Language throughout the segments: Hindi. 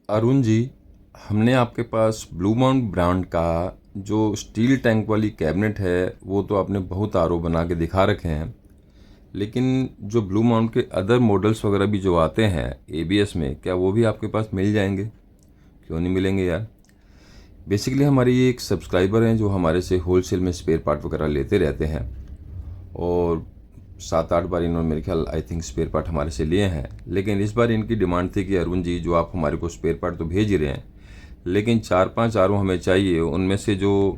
अरुण जी, हमने आपके पास ब्लू माउंट ब्रांड का जो स्टील टैंक वाली कैबिनेट है वो तो आपने बहुत आरओ बना के दिखा रखे हैं। लेकिन जो ब्लू माउंट के अदर मॉडल्स वगैरह भी जो आते हैं एबीएस में, क्या वो भी आपके पास मिल जाएंगे? क्यों नहीं मिलेंगे यार। बेसिकली हमारे ये एक सब्सक्राइबर हैं जो हमारे से होलसेल में स्पेयर पार्ट वगैरह लेते रहते हैं, और 7-8 बार इन्होंने मेरे ख्याल आई थिंक स्पेयर पार्ट हमारे से लिए हैं। लेकिन इस बार इनकी डिमांड थी कि अरुण जी, जो आप हमारे को स्पेयर पार्ट तो भेज ही रहे हैं, लेकिन 4-5 आर हमें चाहिए। उनमें से जो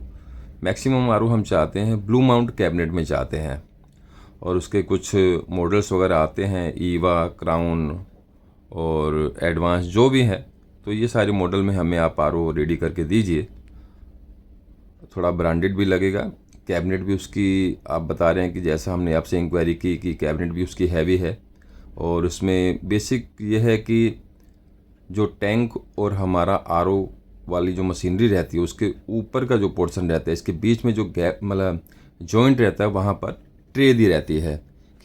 मैक्सिमम आर हम चाहते हैं ब्लू माउंट कैबिनेट में चाहते हैं, और उसके कुछ मॉडल्स वगैरह आते हैं, ईवा, क्राउन और एडवांस जो भी है। तो ये सारे मॉडल में हमें आप आर रेडी करके दीजिए। थोड़ा ब्रांडेड भी लगेगा, कैबिनेट भी उसकी आप बता रहे हैं कि जैसा हमने आपसे इंक्वायरी की कि कैबिनेट भी उसकी हैवी है। और उसमें बेसिक ये है कि जो टैंक और हमारा आरओ वाली जो मशीनरी रहती है उसके ऊपर का जो पोर्शन रहता है, इसके बीच में जो गैप मतलब जॉइंट रहता है, वहाँ पर ट्रे दी रहती है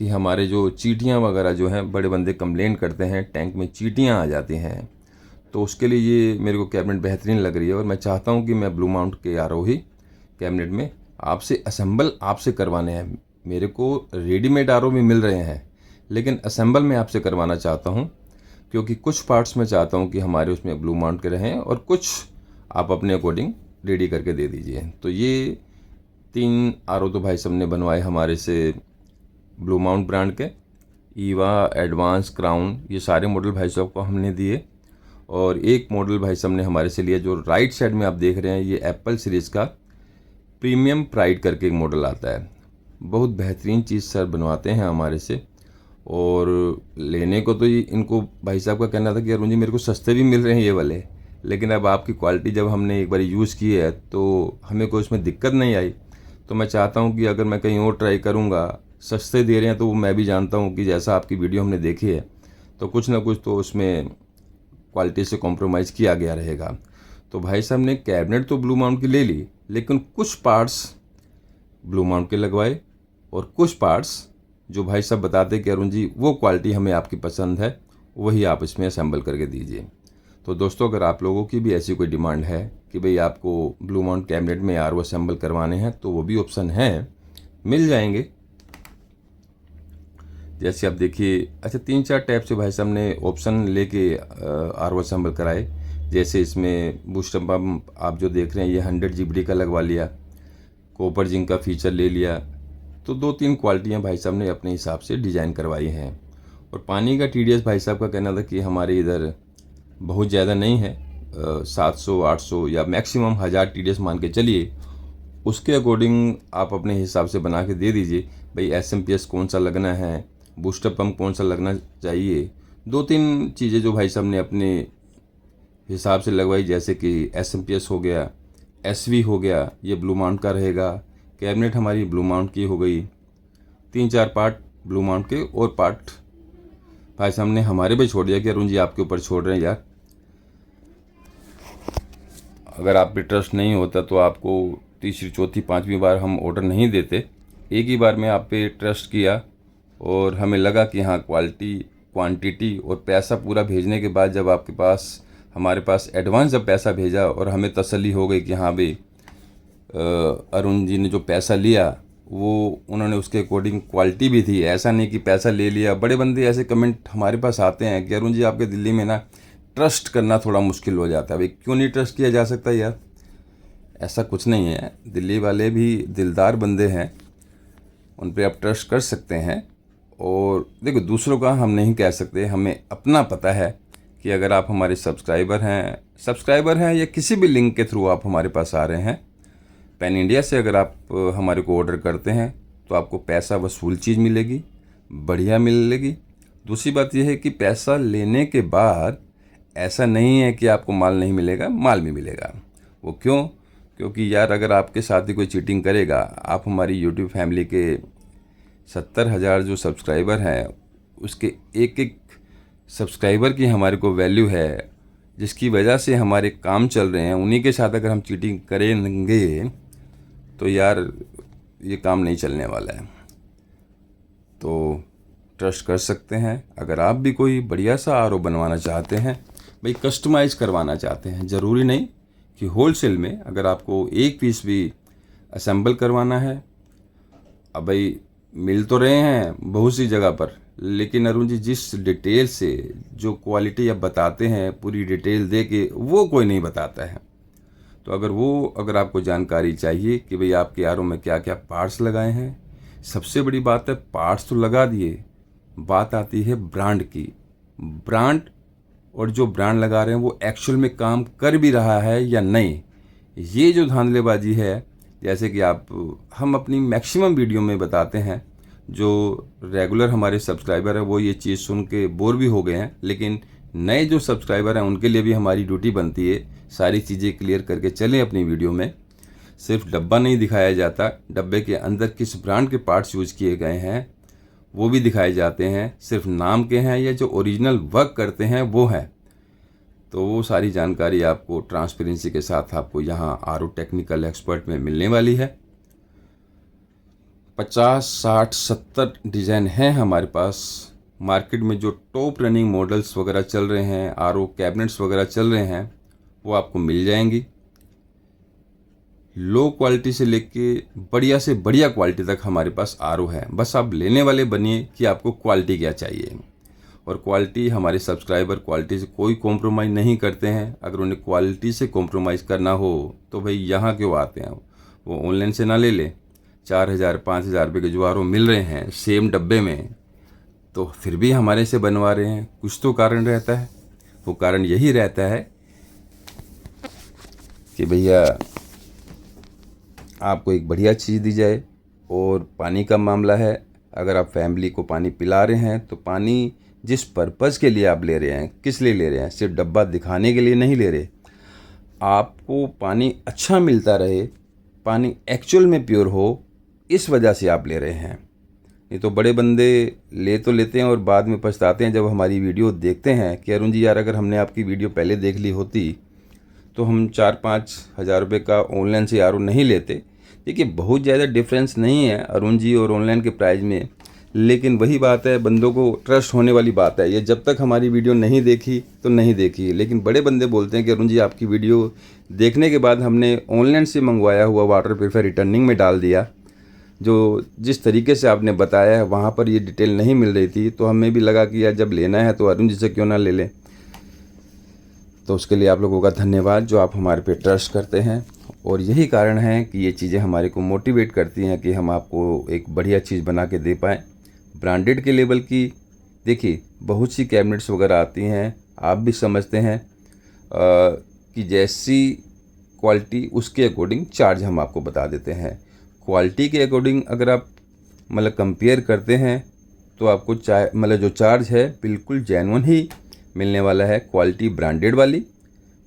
कि हमारे जो चींटियाँ वगैरह जो हैं, बड़े बंदे कंप्लेंट करते हैं टैंक में चींटियाँ आ जाती हैं। तो उसके लिए ये मेरे को कैबिनेट बेहतरीन लग रही है, और मैं चाहता हूँ कि मैं ब्लू माउंट के आरओ ही कैबिनेट में आपसे असेंबल आपसे करवाने हैं। मेरे को रेडीमेड आरओ भी मिल रहे हैं, लेकिन असेंबल मैं आपसे करवाना चाहता हूँ, क्योंकि कुछ पार्ट्स मैं चाहता हूँ कि हमारे उसमें ब्लू माउंट के रहें और कुछ आप अपने अकॉर्डिंग रेडी करके दे दीजिए। तो ये 3 आरओ तो भाई साहब ने बनवाए हमारे से ब्लू माउंट ब्रांड के। ईवा, एडवांस, क्राउन, ये सारे मॉडल भाई साहब को हमने दिए। और एक मॉडल भाई साहब ने हमारे से लिया जो राइट साइड में आप देख रहे हैं, ये एप्पल सीरीज़ का प्रीमियम प्राइड करके एक मॉडल आता है। बहुत बेहतरीन चीज़ सर बनवाते हैं हमारे से। और लेने को तो ये इनको भाई साहब का कहना था कि अरुण जी मेरे को सस्ते भी मिल रहे हैं ये वाले, लेकिन अब आपकी क्वालिटी जब हमने एक बार यूज़ की है तो हमें कोई उसमें दिक्कत नहीं आई। तो मैं चाहता हूँ कि अगर मैं कहीं और ट्राई करूँगा, सस्ते दे रहे हैं, तो वो मैं भी जानता हूँ कि जैसा आपकी वीडियो हमने देखी है तो कुछ ना कुछ तो उसमें क्वालिटी से कॉम्प्रोमाइज़ किया गया रहेगा। तो भाई साहब ने कैबिनेट तो ब्लू माउंट की ले ली, लेकिन कुछ पार्ट्स ब्लू माउंट के लगवाए, और कुछ पार्ट्स जो भाई साहब बताते कि अरुण जी वो क्वालिटी हमें आपकी पसंद है, वही आप इसमें असेंबल करके दीजिए। तो दोस्तों, अगर आप लोगों की भी ऐसी कोई डिमांड है कि भाई आपको ब्लू माउंट कैबिनेट में आर वो असेंबल करवाने हैं, तो वो भी ऑप्शन हैं, मिल जाएंगे। जैसे आप देखिए, अच्छा 3-4 टाइप से भाई साहब ने ऑप्शन लेके आर वो असेंबल कराए। जैसे इसमें बूस्टर पम्प आप जो देख रहे हैं, ये 100 जीबी का लगवा लिया, कॉपर जिंक का फीचर ले लिया। तो 2-3 क्वालिटियाँ भाई साहब ने अपने हिसाब से डिज़ाइन करवाई हैं। और पानी का टीडीएस भाई साहब का कहना था कि हमारे इधर बहुत ज़्यादा नहीं है, 700-800 या मैक्सिमम 1000 टीडीएस मान के चलिए। उसके अकॉर्डिंग आप अपने हिसाब से बना के दे दीजिए। भाई एसएमपीएस कौन सा लगना है, बूस्टर पंप कौन सा लगना चाहिए। 2-3 चीज़ें जो भाई साहब ने अपने हिसाब से लगवाई, जैसे कि एसएमपीएस हो गया, एसवी हो गया, ये ब्लू माउंट का रहेगा। कैबिनेट हमारी ब्लू माउंट की हो गई। 3-4 पार्ट ब्लू माउंट के, और पार्ट भाई साहब ने हमारे पे छोड़ दिया कि अरुण जी आपके ऊपर छोड़ रहे हैं यार। अगर आप पे ट्रस्ट नहीं होता तो आपको तीसरी, चौथी, 5वीं बार हम ऑर्डर नहीं देते। एक ही बार में आप पे ट्रस्ट किया, और हमें लगा कि हाँ क्वालिटी, क्वांटिटी और पैसा पूरा भेजने के बाद जब आपके पास, हमारे पास एडवांस जब पैसा भेजा और हमें तसल्ली हो गई कि हाँ भाई अरुण जी ने जो पैसा लिया वो उन्होंने उसके अकॉर्डिंग क्वालिटी भी थी। ऐसा नहीं कि पैसा ले लिया। बड़े बंदे ऐसे कमेंट हमारे पास आते हैं कि अरुण जी आपके दिल्ली में ना ट्रस्ट करना थोड़ा मुश्किल हो जाता है। भाई क्यों नहीं ट्रस्ट किया जा सकता यार? ऐसा कुछ नहीं है, दिल्ली वाले भी दिलदार बंदे हैं, उन पर आप ट्रस्ट कर सकते हैं। और देखो, दूसरों का हम नहीं कह सकते, हमें अपना पता है कि अगर आप हमारे सब्सक्राइबर हैं या किसी भी लिंक के थ्रू आप हमारे पास आ रहे हैं, पैन इंडिया से अगर आप हमारे को ऑर्डर करते हैं, तो आपको पैसा वसूल चीज़ मिलेगी, बढ़िया मिलेगी। दूसरी बात यह है कि पैसा लेने के बाद ऐसा नहीं है कि आपको माल नहीं मिलेगा, माल भी मिलेगा। वो क्यों? क्योंकि यार अगर आपके साथ ही कोई चीटिंग करेगा, आप हमारी यूट्यूब फैमिली के 70,000 जो सब्सक्राइबर हैं, उसके एक एक सब्सक्राइबर की हमारे को वैल्यू है, जिसकी वजह से हमारे काम चल रहे हैं। उन्हीं के साथ अगर हम चीटिंग करेंगे तो यार ये काम नहीं चलने वाला है। तो ट्रस्ट कर सकते हैं। अगर आप भी कोई बढ़िया सा आरओ बनवाना चाहते हैं भाई कस्टमाइज़ करवाना चाहते हैं, ज़रूरी नहीं कि होलसेल में अगर आपको एक पीस भी असेंबल करवाना है। अब भाई मिल तो रहे हैं बहुत सी जगह पर, लेकिन अरुण जी जिस डिटेल से जो क्वालिटी आप बताते हैं पूरी डिटेल दे के, वो कोई नहीं बताता है। तो अगर आपको जानकारी चाहिए कि भाई आपके आरओ में क्या क्या पार्ट्स लगाए हैं, सबसे बड़ी बात है पार्ट्स तो लगा दिए, बात आती है ब्रांड की। ब्रांड, और जो ब्रांड लगा रहे हैं वो एक्चुअल में काम कर भी रहा है या नहीं, ये जो धांधलेबाजी है, जैसे कि हम अपनी मैक्सिमम वीडियो में बताते हैं। जो रेगुलर हमारे सब्सक्राइबर हैं वो ये चीज़ सुन के बोर भी हो गए हैं, लेकिन नए जो सब्सक्राइबर हैं उनके लिए भी हमारी ड्यूटी बनती है सारी चीज़ें क्लियर करके चलें अपनी वीडियो में। सिर्फ डब्बा नहीं दिखाया जाता, डब्बे के अंदर किस ब्रांड के पार्ट्स यूज़ किए गए हैं वो भी दिखाए जाते हैं। सिर्फ नाम के हैं या जो ओरिजिनल वर्क करते हैं वो हैं। तो वो सारी जानकारी आपको ट्रांसपेरेंसी के साथ आपको यहाँ आरओ टेक्निकल एक्सपर्ट में मिलने वाली है। 50, 60, 70 डिज़ाइन हैं हमारे पास। मार्केट में जो टॉप रनिंग मॉडल्स वगैरह चल रहे हैं, आरओ कैबिनेट्स वगैरह चल रहे हैं, वो आपको मिल जाएंगी। लो क्वालिटी से लेके बढ़िया से बढ़िया क्वालिटी तक हमारे पास आरओ है। बस आप लेने वाले बनिए कि आपको क्वालिटी क्या चाहिए। और क्वालिटी, हमारे सब्सक्राइबर क्वालिटी से कोई कॉम्प्रोमाइज़ नहीं करते हैं। अगर उन्हें क्वालिटी से कॉम्प्रोमाइज़ करना हो तो भाई यहाँ क्यों आते हैं, वो ऑनलाइन से ना ले लें। 4000 5000 रुपये के जो आरओ मिल रहे हैं सेम डब्बे में, तो फिर भी हमारे से बनवा रहे हैं। कुछ तो कारण रहता है। वो कारण यही रहता है कि भैया आपको एक बढ़िया चीज़ दी जाए। और पानी का मामला है, अगर आप फैमिली को पानी पिला रहे हैं तो पानी जिस पर्पज़ के लिए आप ले रहे हैं, किस लिए ले रहे हैं, सिर्फ डब्बा दिखाने के लिए नहीं ले रहे। आपको पानी अच्छा मिलता रहे, पानी एक्चुअल में प्योर हो, इस वजह से आप ले रहे हैं। ये तो बड़े बंदे ले तो लेते हैं और बाद में पछताते हैं जब हमारी वीडियो देखते हैं कि अरुण जी यार, अगर हमने आपकी वीडियो पहले देख ली होती तो हम 4-5 हज़ार रुपये का ऑनलाइन से आरओ नहीं लेते। देखिए बहुत ज़्यादा डिफरेंस नहीं है अरुण जी और ऑनलाइन के प्राइस में, लेकिन वही बात है, बंदों को ट्रस्ट होने वाली बात है। ये जब तक हमारी वीडियो नहीं देखी तो नहीं देखी, लेकिन बड़े बंदे बोलते हैं कि अरुण जी आपकी वीडियो देखने के बाद हमने ऑनलाइन से मंगवाया हुआ वाटर प्यूरीफायर रिटर्निंग में डाल दिया। जो जिस तरीके से आपने बताया है वहाँ पर ये डिटेल नहीं मिल रही थी, तो हमें भी लगा कि यार जब लेना है तो अरुण जी से क्यों ना ले लें। तो उसके लिए आप लोगों का धन्यवाद जो आप हमारे पे ट्रस्ट करते हैं। और यही कारण है कि ये चीज़ें हमारे को मोटिवेट करती हैं कि हम आपको एक बढ़िया चीज़ बना के दे पाएँ। ब्रांडेड के लेवल की देखिए बहुत सी कैबिनेट्स वगैरह आती हैं, आप भी समझते हैं कि जैसी क्वालिटी उसके अकॉर्डिंग चार्ज हम आपको बता देते हैं। क्वालिटी के अकॉर्डिंग अगर आप मतलब कंपेयर करते हैं तो आपको जो चार्ज है बिल्कुल जेन्युइन ही मिलने वाला है। क्वालिटी ब्रांडेड वाली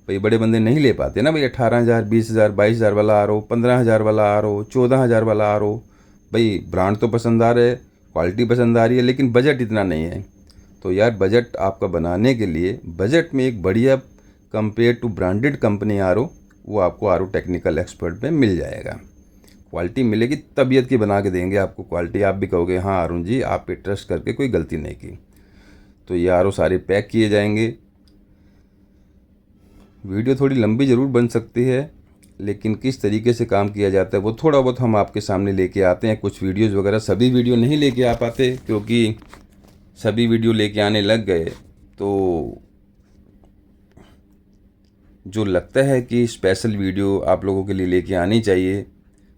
भाई बड़े बंदे नहीं ले पाते ना भाई। 18,000, 20,000, 22,000 वाला आरओ, 15,000 वाला आरओ, 14,000 वाला आरओ, भाई ब्रांड तो पसंद आ रहे है, क्वालिटी पसंद आ रही है, लेकिन बजट इतना नहीं है। तो यार बजट आपका बनाने के लिए बजट में एक बढ़िया compare to branded company RO, वो आपको आरओ टेक्निकल एक्सपर्ट में मिल जाएगा। क्वालिटी मिलेगी, तबीयत की बना के देंगे आपको क्वालिटी। आप भी कहोगे हाँ अरुण जी आप पे ट्रस्ट करके कोई गलती नहीं की। तो ये आरओ सारे पैक किए जाएंगे। वीडियो थोड़ी लंबी ज़रूर बन सकती है, लेकिन किस तरीके से काम किया जाता है वो थोड़ा बहुत हम आपके सामने लेके आते हैं। कुछ वीडियोस वगैरह, सभी वीडियो नहीं लेके आ पाते, क्योंकि सभी वीडियो लेके आने लग गए तो जो लगता है कि स्पेशल वीडियो आप लोगों के लिए लेके आनी चाहिए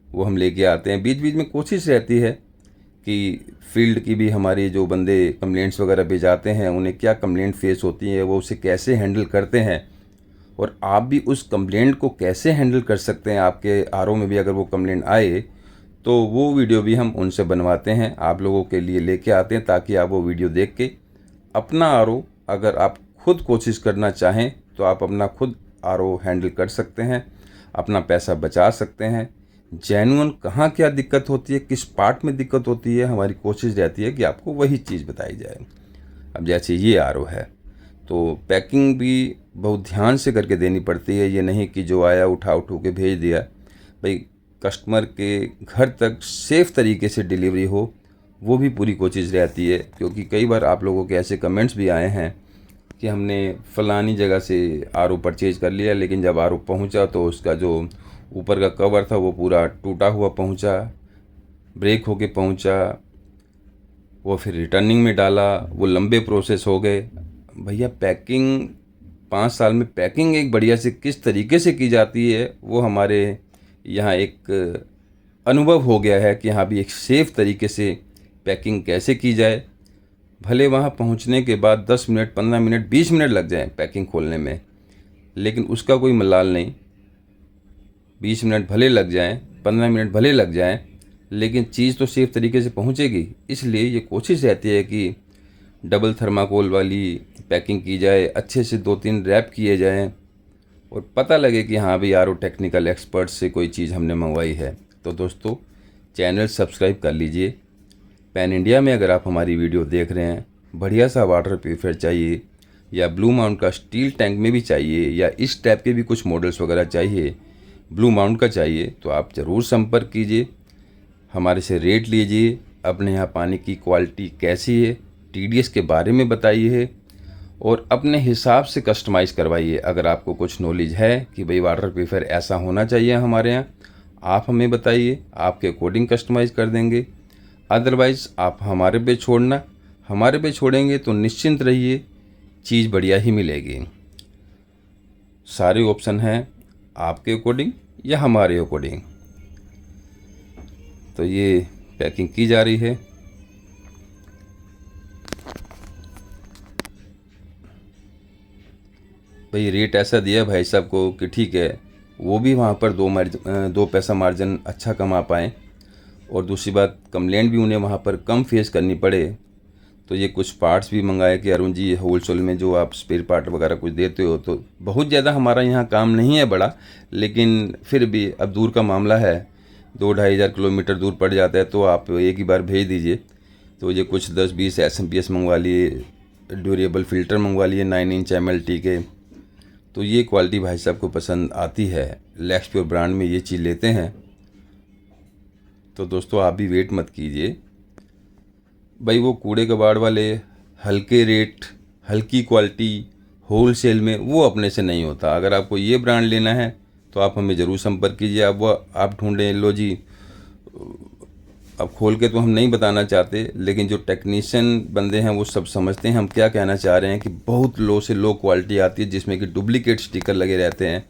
वो हम लेके आते हैं। बीच बीच में कोशिश रहती है कि फील्ड की भी हमारे जो बंदे कंप्लेंट्स वगैरह भेजाते हैं उन्हें क्या कंप्लेंट फेस होती है, वो उसे कैसे हैंडल करते हैं, और आप भी उस कंप्लेंट को कैसे हैंडल कर सकते हैं। आपके आरओ में भी अगर वो कंप्लेंट आए तो वो वीडियो भी हम उनसे बनवाते हैं, आप लोगों के लिए लेके आते हैं, ताकि आप वो वीडियो देख के अपना आरओ, अगर आप खुद कोशिश करना चाहें तो आप अपना खुद आरओ हैंडल कर सकते हैं, अपना पैसा बचा सकते हैं। जेन्युइन कहाँ क्या दिक्कत होती है, किस पार्ट में दिक्कत होती है, हमारी कोशिश रहती है कि आपको वही चीज़ बताई जाए। अब जैसे ये आरओ है तो पैकिंग भी बहुत ध्यान से करके देनी पड़ती है। ये नहीं कि जो आया उठा के भेज दिया। भाई कस्टमर के घर तक सेफ़ तरीके से डिलीवरी हो, वो भी पूरी कोशिश रहती है। क्योंकि कई बार आप लोगों के ऐसे कमेंट्स भी आए हैं कि हमने फ़लानी जगह से आर ओ परचेज़ कर लिया, लेकिन जब आर ओ पहुँचा तो उसका जो ऊपर का कवर था वो पूरा टूटा हुआ पहुँचा, ब्रेक होके पहुँचा, वो फिर रिटर्निंग में डाला, वो लंबे प्रोसेस हो गए। भैया पैकिंग 5 साल में पैकिंग एक बढ़िया से किस तरीके से की जाती है वो हमारे यहाँ एक अनुभव हो गया है कि हाँ भी एक सेफ़ तरीके से पैकिंग कैसे की जाए। भले वहाँ पहुँचने के बाद 10 मिनट, 15 मिनट, 20 मिनट लग जाएं पैकिंग खोलने में, लेकिन उसका कोई मलाल नहीं। 20 मिनट भले लग जाएं, 15 मिनट भले लग जाएं, लेकिन चीज़ तो सेफ़ तरीके से पहुँचेगी। इसलिए ये कोशिश रहती है कि डबल थर्माकोल वाली पैकिंग की जाए, अच्छे से 2-3 रैप किए जाएं और पता लगे कि हाँ भाई आर ओ टेक्निकल एक्सपर्ट से कोई चीज़ हमने मंगवाई है। तो दोस्तों, चैनल सब्सक्राइब कर लीजिए। पैन इंडिया में अगर आप हमारी वीडियो देख रहे हैं, बढ़िया सा वाटर प्यूरिफायर चाहिए या ब्लू माउंट का स्टील टैंक में भी चाहिए या इस टाइप के भी कुछ मॉडल्स वगैरह चाहिए, ब्लू माउंट का चाहिए, तो आप ज़रूर संपर्क कीजिए, हमारे से रेट लीजिए, अपने यहाँ पानी की क्वालिटी कैसी है, TDS के बारे में बताइए और अपने हिसाब से कस्टमाइज़ करवाइए। अगर आपको कुछ नॉलेज है कि भाई वाटर प्यूरिफायर ऐसा होना चाहिए हमारे यहाँ, आप हमें बताइए, आपके अकॉर्डिंग कस्टमाइज़ कर देंगे। अदरवाइज़ आप हमारे पे छोड़ना, हमारे पे छोड़ेंगे तो निश्चिंत रहिए, चीज़ बढ़िया ही मिलेगी। सारे ऑप्शन हैं आपके अकॉर्डिंग या हमारे अकॉर्डिंग। तो ये पैकिंग की जा रही है। भाई रेट ऐसा दिया भाई साहब को कि ठीक है, वो भी वहाँ पर 2 पैसा मार्जिन अच्छा कमा पाएँ और दूसरी बात कंप्लेंट भी उन्हें वहाँ पर कम फेस करनी पड़े। तो ये कुछ पार्ट्स भी मंगाए कि अरुण जी होलसेल में जो आप स्पेयर पार्ट वगैरह कुछ देते हो, तो बहुत ज़्यादा हमारा यहाँ काम नहीं है बड़ा, लेकिन फिर भी अब दूर का मामला है, 2-2.5 हज़ार किलोमीटर दूर पड़ जाता है, तो आप एक ही बार भेज दीजिए। तो ये कुछ 10-20 SMPS मंगवा लिए, ड्यूरेबल फ़िल्टर मंगवा लिए 9 इंच MLT के। तो ये क्वालिटी भाई साहब को पसंद आती है, लैक्स प्योर ब्रांड में ये चीज़ लेते हैं। तो दोस्तों आप भी वेट मत कीजिए भाई, वो कूड़े कबाड़ वाले हल्के रेट, हल्की क्वालिटी होलसेल में वो अपने से नहीं होता। अगर आपको ये ब्रांड लेना है तो आप हमें ज़रूर संपर्क कीजिए। आप ढूंढें, लो जी, अब खोल के तो हम नहीं बताना चाहते, लेकिन जो टेक्नीशियन बंदे हैं वो सब समझते हैं हम क्या कहना चाह रहे हैं कि बहुत लो से लो क्वालिटी आती है जिसमें कि डुप्लीकेट स्टिकर लगे रहते हैं।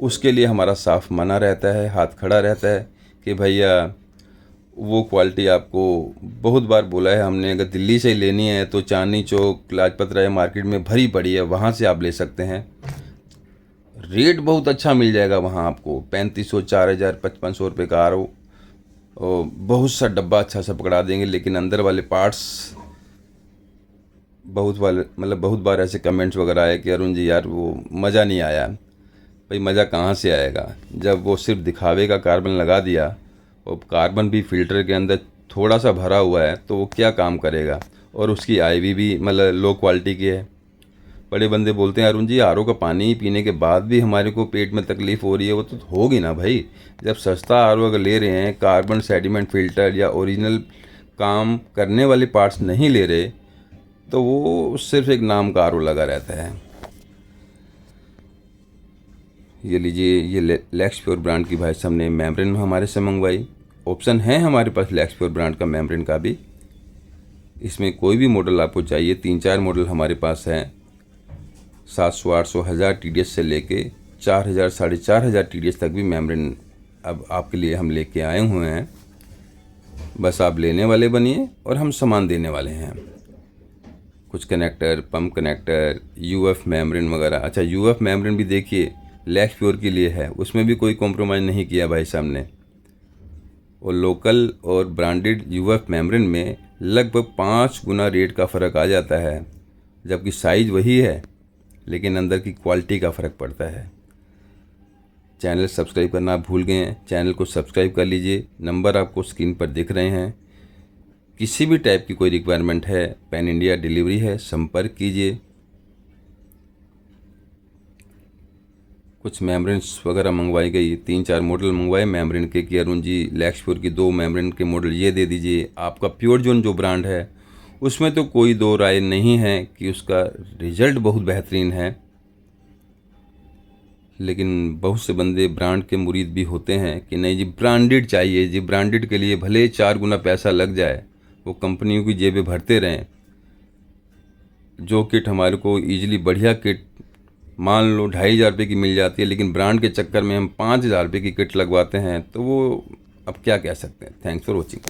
उसके लिए हमारा साफ मना रहता है, हाथ खड़ा रहता है कि भैया वो क्वालिटी आपको बहुत बार बोला है हमने, अगर दिल्ली से लेनी है तो चांदनी चौक, लाजपत राय मार्केट में भरी पड़ी है, वहाँ से आप ले सकते हैं। रेट बहुत अच्छा मिल जाएगा वहाँ आपको, 3500, 4000, 5500 रुपये का RO, और बहुत सा डब्बा अच्छा सा पकड़ा देंगे। लेकिन अंदर वाले पार्ट्स बहुत बार ऐसे कमेंट्स वगैरह आए कि अरुण जी यार वो मज़ा नहीं आया। भाई मज़ा कहाँ से आएगा जब वो सिर्फ दिखावे का कार्बन लगा दिया, और कार्बन भी फ़िल्टर के अंदर थोड़ा सा भरा हुआ है, तो वो क्या काम करेगा। और उसकी IV भी लो क्वालिटी की है। बड़े बंदे बोलते हैं अरुण जी RO का पानी पीने के बाद भी हमारे को पेट में तकलीफ़ हो रही है। वो तो होगी ना भाई, जब सस्ता RO अगर ले रहे हैं, कार्बन सेडिमेंट फ़िल्टर या ओरिजिनल काम करने वाले पार्ट्स नहीं ले रहे, तो वो सिर्फ एक नाम का RO लगा रहता है। ये लीजिए, ये लैक्स प्योर ब्रांड की भाई साहब ने मेम्ब्रेन हमारे से मंगवाई। ऑप्शन है हमारे पास लैक्स प्योर ब्रांड का मेम्ब्रेन का भी। इसमें कोई भी मॉडल आपको चाहिए, 3-4 मॉडल हमारे पास हैं। 700, 800, 1000 TDS से लेके 4000, 4500 TDS तक भी मेम्ब्रेन अब आपके लिए हम लेके आए हुए हैं। बस आप लेने वाले बनिए और हम सामान देने वाले हैं। कुछ connector, pump connector, UF membrane वगैरह। अच्छा, UF मेम्ब्रेन भी देखिए लैक्स प्योर के लिए है, उसमें भी कोई कॉम्प्रोमाइज़ नहीं किया भाई साहब ने। और लोकल और ब्रांडेड UF मेम्ब्रेन में लगभग 5 गुना रेट का फ़र्क आ जाता है, जबकि साइज़ वही है लेकिन अंदर की क्वालिटी का फ़र्क पड़ता है। चैनल सब्सक्राइब करना आप भूल गए हैं, चैनल को सब्सक्राइब कर लीजिए। नंबर आपको स्क्रीन पर दिख रहे हैं। किसी भी टाइप की कोई रिक्वायरमेंट है, पैन इंडिया डिलीवरी है, संपर्क कीजिए। कुछ मेम्ब्रेन्स वगैरह मंगवाई गई, 3-4 मॉडल मंगवाए मेम्ब्रेन के कि अरुण जी लैक्स प्योर की 2 मेम्ब्रेन के मॉडल ये दे दीजिए। आपका प्योर जोन जो ब्रांड है उसमें तो कोई दो राय नहीं है कि उसका रिज़ल्ट बहुत बेहतरीन है। लेकिन बहुत से बंदे ब्रांड के मुरीद भी होते हैं कि नहीं जी ब्रांडेड चाहिए जी, ब्रांडेड के लिए भले 4 गुना पैसा लग जाए, वो कंपनियों की जेबें भरते रहें। जो किट हमारे को ईजिली बढ़िया किट मान लो 2,500 की मिल जाती है, लेकिन ब्रांड के चक्कर में हम 5,000 रुपये की किट लगवाते हैं, तो वो अब क्या कह सकते हैं। Thanks for watching.